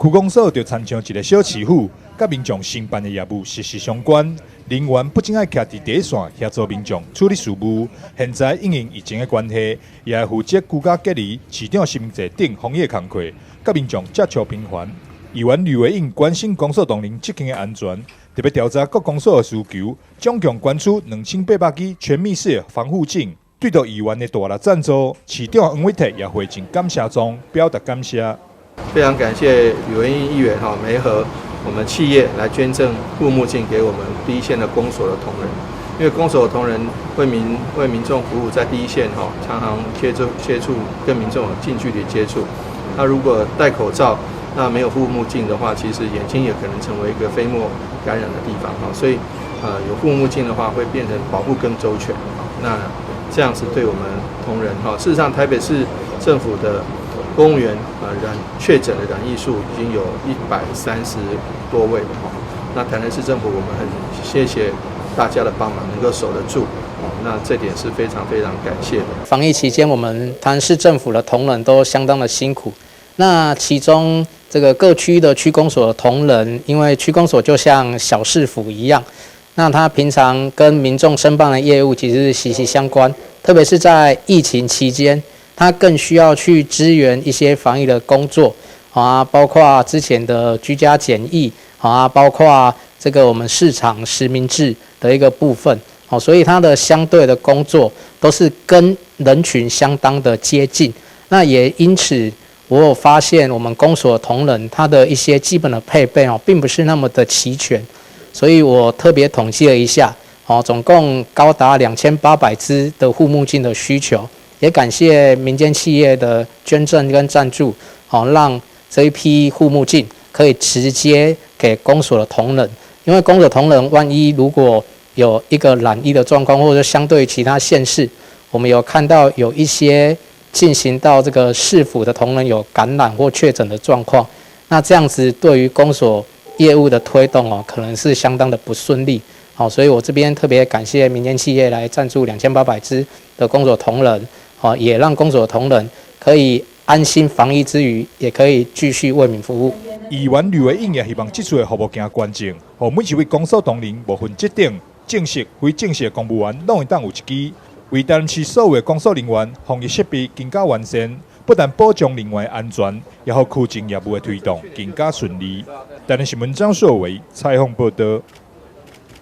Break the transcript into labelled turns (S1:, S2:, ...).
S1: 区公所就参像一个小市府，甲民众承办的业务息息相关。人员不仅要徛伫第一线协助民众处理事务，现在因应疫情的关系，也要负责居家隔离、市场心济等防疫工作，甲民众接触频繁。议员吕维应关心公所同仁执勤的安全，特别调查各公所的需求，总共捐出2800支全密式防护镜。对到议员的大力赞助，市长黄伟泰也回敬感谢状，表达感谢。
S2: 非常感谢吕文英议员媒合我们企业来捐赠护目镜给我们第一线的公所的同仁，因为公所的同仁为民众服务，在第一线常常接触跟民众有近距离接触。那如果戴口罩，那没有护目镜的话，其实眼睛也可能成为一个飞沫感染的地方所以有护目镜的话，会变成保护更周全那这样子对我们同仁事实上台北市政府的公务员确诊的染疫数已经有130多位了那台南市政府我们很谢谢大家的帮忙，能够守得住那这点是非常非常感谢的。
S3: 防疫期间，我们台南市政府的同仁都相当的辛苦。那其中这个各区的区公所的同仁，因为区公所就像小市府一样，那他平常跟民众申办的业务其实是息息相关，特别是在疫情期间。他更需要去支援一些防疫的工作包括之前的居家检疫包括这个我们市场实名制的一个部分所以他的相对的工作都是跟人群相当的接近。那也因此，我有发现我们公所的同仁他的一些基本的配备并不是那么的齐全，所以我特别统计了一下总共高达2800支的护目镜的需求。也感谢民间企业的捐赠跟赞助让这一批护目镜可以直接给公所的同仁，因为公所同仁万一如果有一个染疫的状况，或者相对于其他县市，我们有看到有一些进行到这个市府的同仁有感染或确诊的状况，那这样子对于公所业务的推动可能是相当的不顺利所以我这边特别感谢民间企业来赞助2800支的公所同仁也让公所同仁可以安心防疫之余，也可以继续为民服务。
S1: 议员吕维应也希望这次的服务行关键，让每一位公所同仁，无分职等、正式、非正式的公务员，拢会当有一支。为台南市所有的公所人员防疫设备更加完善，不但保障人员安全，也让区政业务的推动更加顺利。台南新闻张硕维采访报道。